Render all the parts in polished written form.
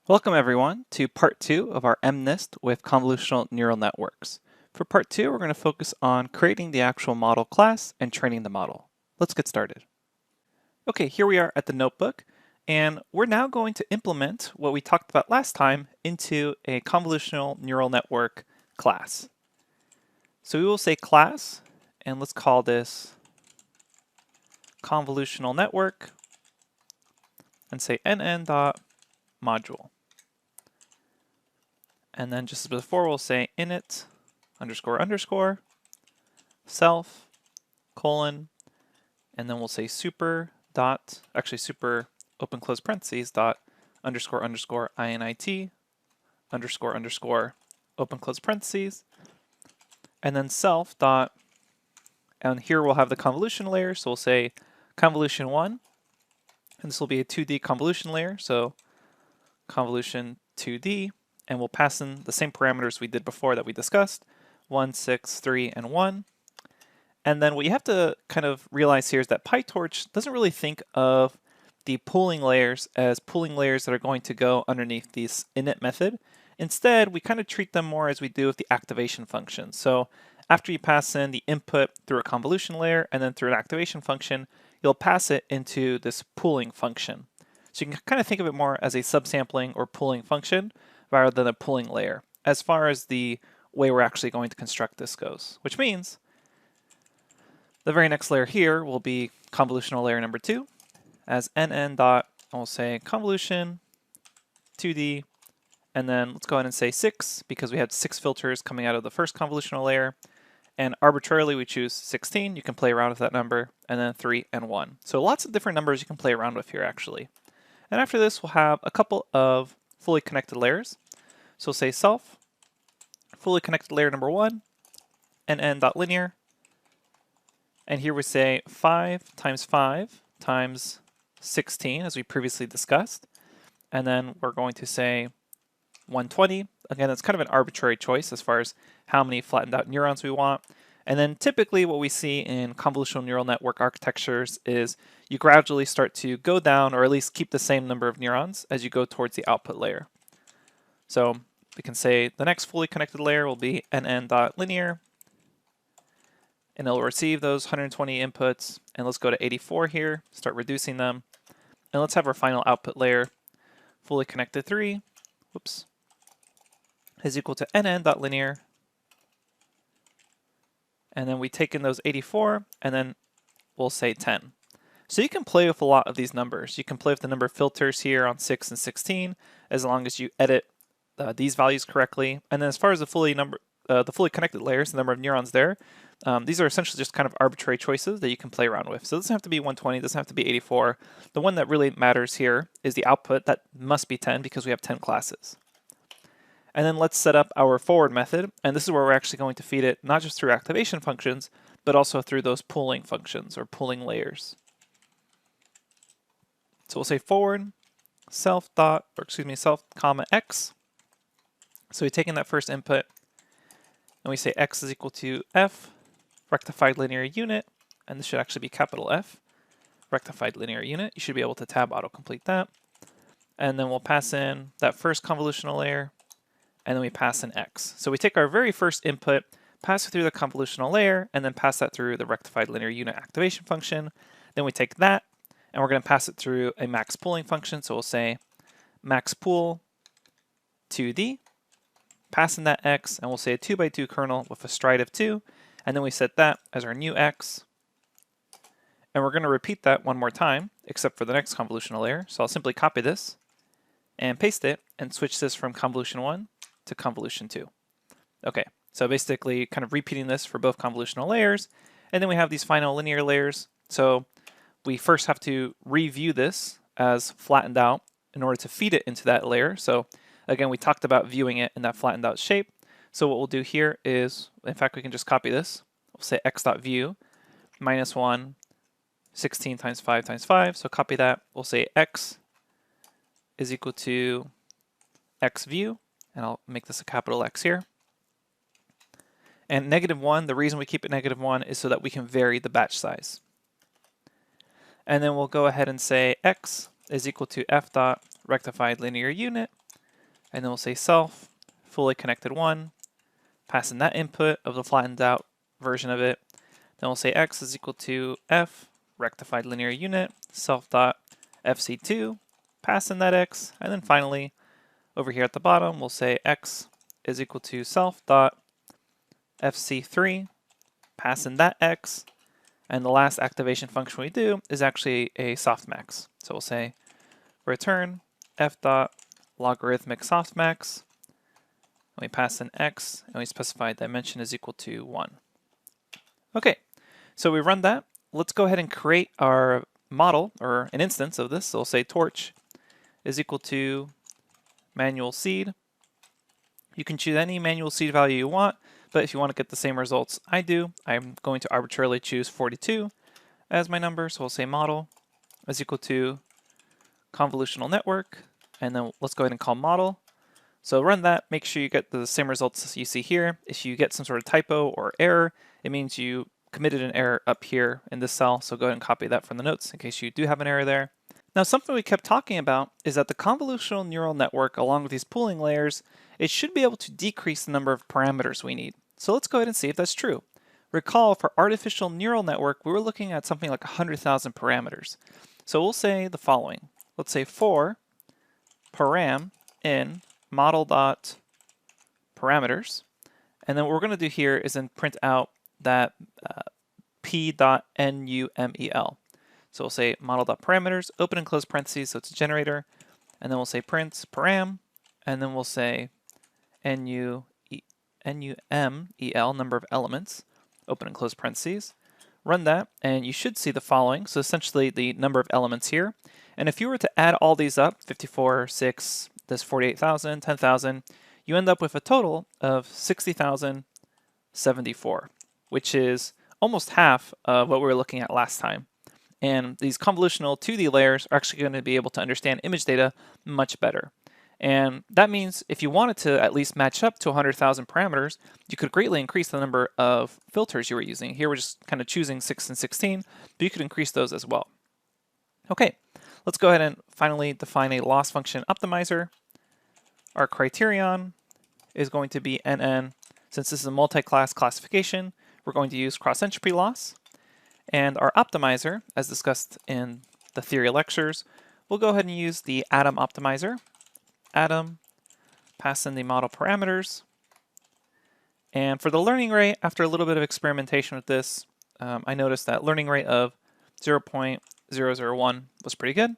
Welcome everyone to part 2 of our MNIST with convolutional neural networks. For part 2, we're going to focus on creating the actual model class and training the model. Let's get started. Okay, here we are at the notebook, and we're now going to implement what we talked about last time into a convolutional neural network class. So we will say class, and let's call this convolutional network, and say nn.module. And then just as before, we'll say init underscore underscore self colon, and then we'll say super open close parentheses dot underscore underscore init underscore underscore open close parentheses, and then self dot, and here we'll have the convolution layer, so we'll say convolution 1, and this will be a 2D convolution layer, so convolution 2D, and we'll pass in the same parameters we did before that we discussed, 1, 6, 3, and 1. And then what you have to kind of realize here is that PyTorch doesn't really think of the pooling layers as pooling layers that are going to go underneath this init method. Instead, we kind of treat them more as we do with the activation function. So after you pass in the input through a convolution layer and then through an activation function, you'll pass it into this pooling function. So you can kind of think of it more as a subsampling or pooling function rather than a pooling layer as far as the way we're actually going to construct this goes, which means the very next layer here will be convolutional layer number 2 as nn dot, and we'll say convolution 2D, and then let's go ahead and say 6 because we had 6 filters coming out of the first convolutional layer, and arbitrarily we choose 16. You can play around with that number, and then 3 and 1. So lots of different numbers you can play around with here actually. And after this, we'll have a couple of fully connected layers. So we'll say self, fully connected layer number 1, nn.linear, and here we say 5 times 5 times 16, as we previously discussed, and then we're going to say 120. Again, that's kind of an arbitrary choice as far as how many flattened out neurons we want. And then typically what we see in convolutional neural network architectures is you gradually start to go down, or at least keep the same number of neurons as you go towards the output layer. So we can say the next fully connected layer will be nn.linear, and it'll receive those 120 inputs. And let's go to 84 here, start reducing them. And let's have our final output layer, fully connected 3, is equal to nn.linear. And then we take in those 84, and then we'll say 10. So you can play with a lot of these numbers. You can play with the number of filters here on 6 and 16, as long as you edit these values correctly. And then as far as the fully connected layers, the number of neurons there, these are essentially just kind of arbitrary choices that you can play around with. So it doesn't have to be 120, it doesn't have to be 84. The one that really matters here is the output. That must be 10 because we have 10 classes. And then let's set up our forward method, and this is where we're actually going to feed it not just through activation functions, but also through those pooling functions or pooling layers. So we'll say forward self comma x. So we take in that first input, and we say x is equal to f rectified linear unit, and this should actually be capital F rectified linear unit. You should be able to tab autocomplete that. And then we'll pass in that first convolutional layer, and then we pass in x. So we take our very first input, pass it through the convolutional layer, and then pass that through the rectified linear unit activation function. Then we take that, and we're going to pass it through a max pooling function. So we'll say max pool 2D, pass in that x, and we'll say a 2x2 kernel with a stride of 2, and then we set that as our new x. And we're going to repeat that one more time, except for the next convolutional layer. So I'll simply copy this and paste it and switch this from convolution 1 to convolution 2. Okay, so basically kind of repeating this for both convolutional layers, and then we have these final linear layers. So we first have to review this as flattened out in order to feed it into that layer. So again, we talked about viewing it in that flattened out shape. So what we'll do here is, in fact, we can just copy this. We'll say x.view minus 1, 16 times 5 times 5. So copy that. We'll say x is equal to xView, and I'll make this a capital X here. And -1, the reason we keep it -1 is so that we can vary the batch size. And then we'll go ahead and say x is equal to f dot rectified linear unit, and then we'll say self, fully connected 1, pass in that input of the flattened out version of it. Then we'll say x is equal to f, rectified linear unit, self dot fc2, pass in that x, and then finally, over here at the bottom, we'll say x is equal to self dot fc3, pass in that x, and the last activation function we do is actually a softmax. So we'll say return f dot logarithmic softmax, and we pass in x, and we specify dimension is equal to 1. Okay, so we run that. Let's go ahead and create our model, or an instance of this. So we'll say torch is equal to manual seed. You can choose any manual seed value you want, but if you want to get the same results I do, I'm going to arbitrarily choose 42 as my number. So we'll say model is equal to convolutional network, and then let's go ahead and call model. So run that, make sure you get the same results as you see here. If you get some sort of typo or error, it means you committed an error up here in this cell, so go ahead and copy that from the notes in case you do have an error there. Now something we kept talking about is that the convolutional neural network, along with these pooling layers, it should be able to decrease the number of parameters we need. So let's go ahead and see if that's true. Recall, for artificial neural network, we were looking at something like 100,000 parameters. So we'll say the following. Let's say for param in model.parameters, and then what we're going to do here is then print out that p.numel. So we'll say model.parameters, open and close parentheses, so it's a generator, and then we'll say print param, and then we'll say numel, number of elements, open and close parentheses. Run that, and you should see the following. So essentially the number of elements here. And if you were to add all these up, 54, 6, this 48,000, 10,000, you end up with a total of 60,074, which is almost half of what we were looking at last time. And these convolutional 2D layers are actually going to be able to understand image data much better. And that means if you wanted to at least match up to 100,000 parameters, you could greatly increase the number of filters you were using. Here we're just kind of choosing 6 and 16, but you could increase those as well. Okay, let's go ahead and finally define a loss function optimizer. Our criterion is going to be NN. Since this is a multi-class classification, we're going to use cross-entropy loss. And our optimizer, as discussed in the theory lectures, we'll go ahead and use the atom optimizer. Atom, pass in the model parameters. And for the learning rate, after a little bit of experimentation with this, I noticed that learning rate of 0.001 was pretty good.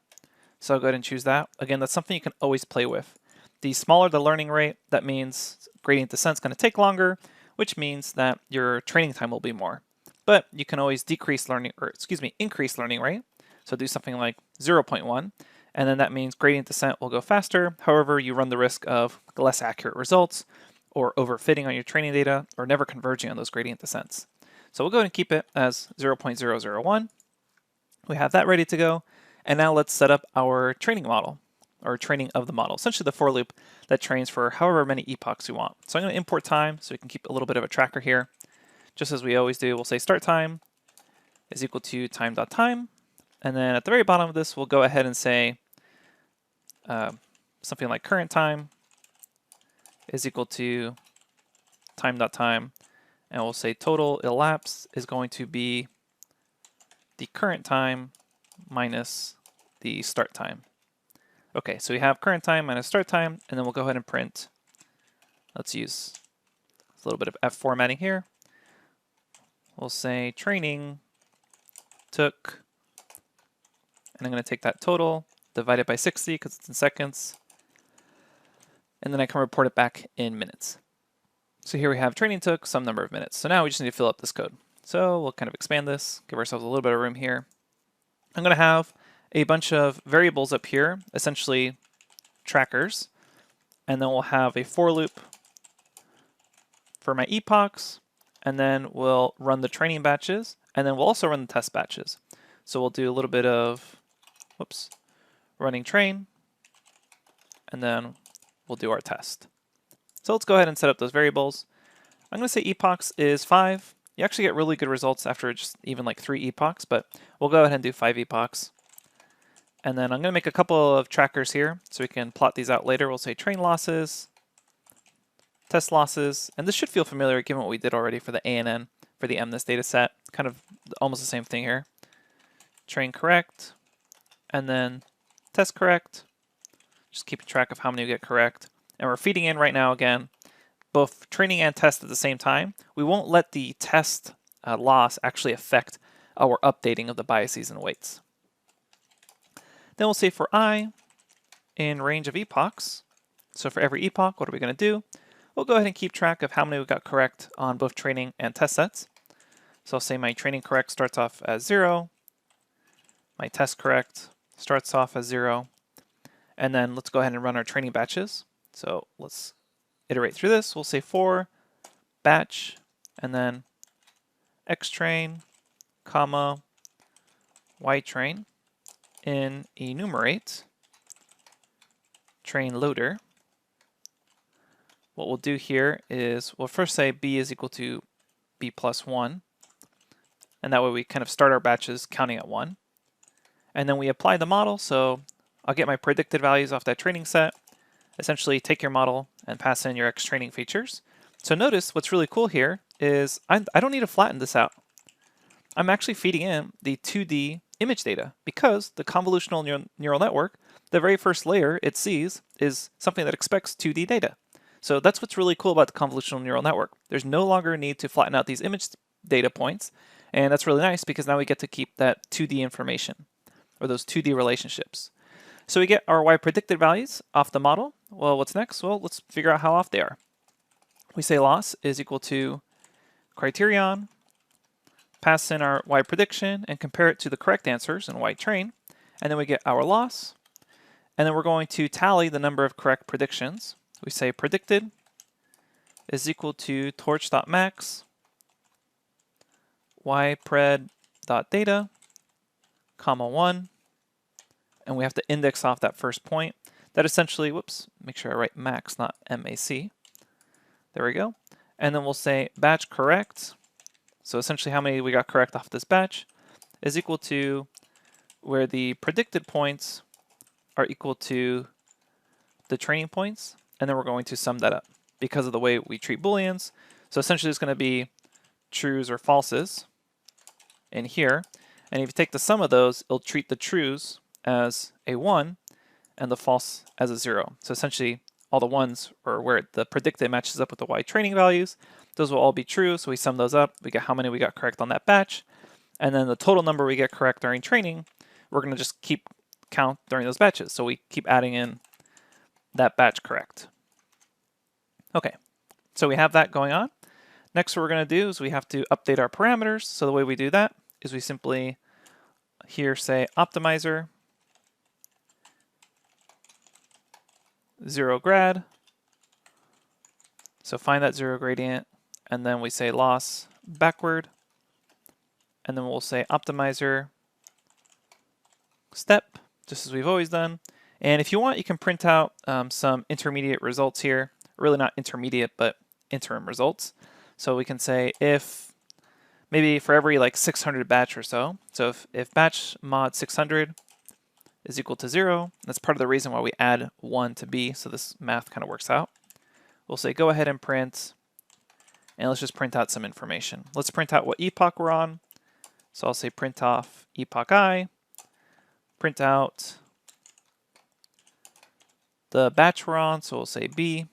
So I'll go ahead and choose that. Again, that's something you can always play with. The smaller the learning rate, that means gradient descent is going to take longer, which means that your training time will be more. But you can always increase learning rate. So do something like 0.1, and then that means gradient descent will go faster. However, you run the risk of less accurate results, or overfitting on your training data, or never converging on those gradient descents. So we'll go ahead and keep it as 0.001. We have that ready to go. And now let's set up our training model, or training of the model, essentially the for loop that trains for however many epochs we want. So I'm going to import time so we can keep a little bit of a tracker here. Just as we always do, we'll say start time is equal to time.time. And then at the very bottom of this, we'll go ahead and say something like current time is equal to time.time. And we'll say total elapsed is going to be the current time minus the start time. Okay, so we have current time minus start time, and then we'll go ahead and print. Let's use a little bit of F formatting here. We'll say training took, and I'm going to take that total, divide it by 60 because it's in seconds, and then I can report it back in minutes. So here we have training took some number of minutes. So now we just need to fill up this code. So we'll kind of expand this, give ourselves a little bit of room here. I'm going to have a bunch of variables up here, essentially trackers, and then we'll have a for loop for my epochs, and then we'll run the training batches, and then we'll also run the test batches. So we'll do a little bit of, running train, and then we'll do our test. So let's go ahead and set up those variables. I'm going to say epochs is 5. You actually get really good results after just even like 3 epochs, but we'll go ahead and do 5 epochs. And then I'm going to make a couple of trackers here so we can plot these out later. We'll say train losses, test losses, and this should feel familiar given what we did already for the ANN for the MNIST data set. Kind of almost the same thing here. Train correct, and then test correct. Just keeping track of how many we get correct. And we're feeding in right now again, both training and test at the same time. We won't let the test loss actually affect our updating of the biases and weights. Then we'll say for I in range of epochs. So for every epoch, what are we going to do? We'll go ahead and keep track of how many we got correct on both training and test sets. So I'll say my training correct starts off as 0. My test correct starts off as 0. And then let's go ahead and run our training batches. So let's iterate through this. We'll say for batch, and then xtrain, comma, ytrain in enumerate train loader. What we'll do here is we'll first say b is equal to b plus 1, and that way we kind of start our batches counting at 1. And then we apply the model, so I'll get my predicted values off that training set, essentially take your model and pass in your X training features. So notice what's really cool here is I don't need to flatten this out. I'm actually feeding in the 2D image data because the convolutional neural network, the very first layer it sees is something that expects 2D data. So that's what's really cool about the convolutional neural network. There's no longer a need to flatten out these image data points, and that's really nice because now we get to keep that 2D information, or those 2D relationships. So we get our Y predicted values off the model. Well, what's next? Well, let's figure out how off they are. We say loss is equal to criterion, pass in our Y prediction, and compare it to the correct answers in Y train, and then we get our loss. And then we're going to tally the number of correct predictions. We say predicted is equal to torch.max ypred.data, comma 1, and we have to index off that first point. That essentially, whoops, make sure I write max, not MAC. There we go. And then we'll say batch correct. So essentially how many we got correct off this batch is equal to where the predicted points are equal to the training points, and then we're going to sum that up because of the way we treat booleans. So essentially it's going to be trues or falses in here, and if you take the sum of those, it'll treat the trues as a 1 and the false as a 0. So essentially all the ones, or where the predicted matches up with the Y training values, those will all be true. So we sum those up, we get how many we got correct on that batch, and then the total number we get correct during training, we're going to just keep count during those batches. So we keep adding in that batch correct. Okay, so we have that going on. Next what we're going to do is we have to update our parameters. So the way we do that is we simply here say optimizer 0 grad. So find that 0 gradient, and then we say loss backward, and then we'll say optimizer step, just as we've always done. And if you want, you can print out some intermediate results here. Really not intermediate, but interim results. So we can say if maybe for every like 600 batch or so. So if batch mod 600 is equal to 0, that's part of the reason why we add 1 to b, so this math kind of works out. We'll say go ahead and print, and let's just print out some information. Let's print out what epoch we're on. So I'll say print off epoch I, print out the batch we're on, so we'll say b,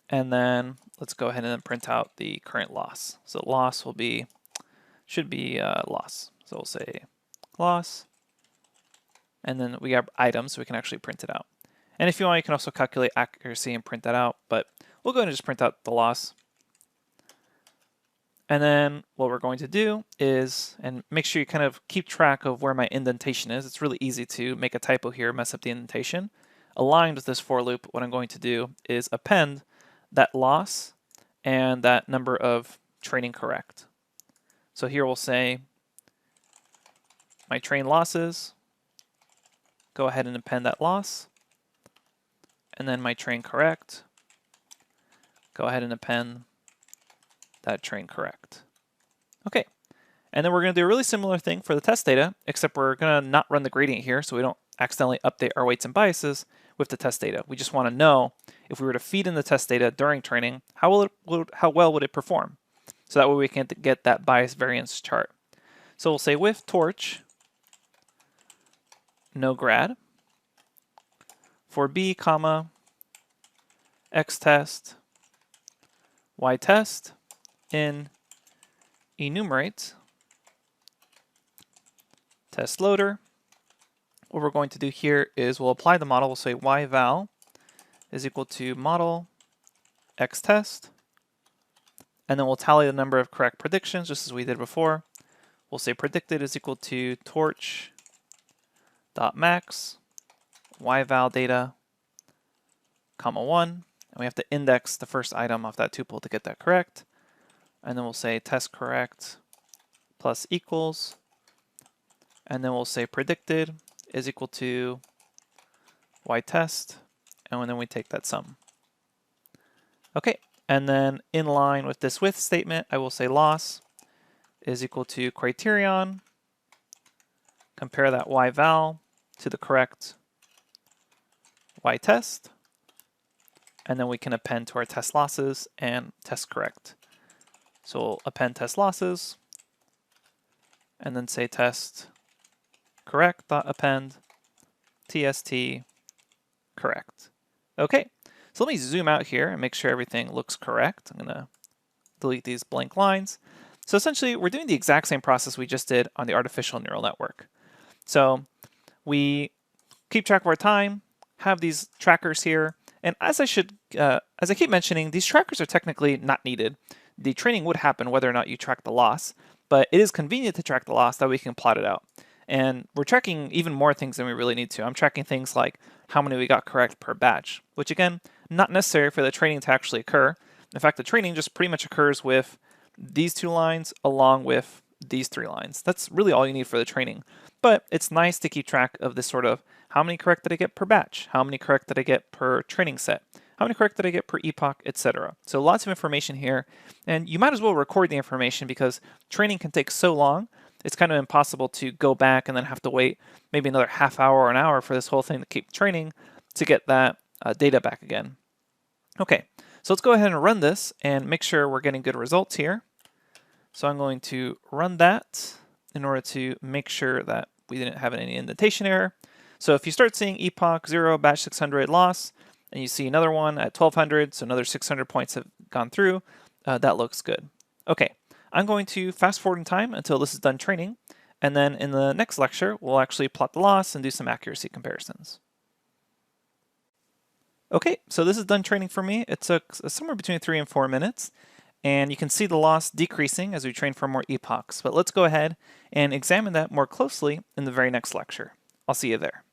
and then let's go ahead and then print out the current loss. So loss will be, should be loss. So we'll say loss, and then we have items, so we can actually print it out. And if you want, you can also calculate accuracy and print that out, but we'll go ahead and just print out the loss. And then what we're going to do is, and make sure you kind of keep track of where my indentation is. It's really easy to make a typo here, mess up the indentation. Aligned with this for loop, what I'm going to do is append that loss and that number of training correct. So here we'll say my train losses, go ahead and append that loss, and then my train correct, go ahead and append that train correct. Okay, And then we're going to do a really similar thing for the test data, except we're going to not run the gradient here so we don't accidentally update our weights and biases with the test data. We just want to know if we were to feed in the test data during training, how well would it perform? So that way we can get that bias variance chart. So we'll say with torch, no grad, for B, comma, X test, Y test, in enumerate, test loader. What we're going to do here is we'll apply the model. We'll say Y val is equal to model X test, and then we'll tally the number of correct predictions just as we did before. We'll say predicted is equal to torch dot max Y val data, comma 1, and we have to index the first item off that tuple to get that correct. And then we'll say test correct plus equals, and then we'll say predicted is equal to Y test, and then we take that sum. Okay, and then in line with this with statement, I will say loss is equal to criterion, compare that Y val to the correct Y test, and then we can append to our test losses and test correct. So we'll append test losses, and then say test correct dot append tst correct. Okay, so let me zoom out here and make sure everything looks correct. I'm going to delete these blank lines. So essentially, we're doing the exact same process we just did on the artificial neural network. So we keep track of our time, have these trackers here, and as I keep mentioning, these trackers are technically not needed. The training would happen whether or not you track the loss, but it is convenient to track the loss that we can plot it out. And we're tracking even more things than we really need to. I'm tracking things like how many we got correct per batch, which again, not necessary for the training to actually occur. In fact, the training just pretty much occurs with these 2 lines along with these 3 lines. That's really all you need for the training. But it's nice to keep track of this sort of how many correct did I get per batch? How many correct did I get per training set? How many correct did I get per epoch, etc. So lots of information here, and you might as well record the information because training can take so long, it's kind of impossible to go back and then have to wait maybe another half hour or an hour for this whole thing to keep training to get that data back again. Okay, so let's go ahead and run this and make sure we're getting good results here. So I'm going to run that in order to make sure that we didn't have any indentation error. So if you start seeing epoch 0, batch 600 loss, and you see another one at 1200, so another 600 points have gone through, that looks good. Okay, I'm going to fast forward in time until this is done training, and then in the next lecture, we'll actually plot the loss and do some accuracy comparisons. Okay, so this is done training for me. It took somewhere between 3 and 4 minutes, and you can see the loss decreasing as we train for more epochs. But let's go ahead and examine that more closely in the very next lecture. I'll see you there.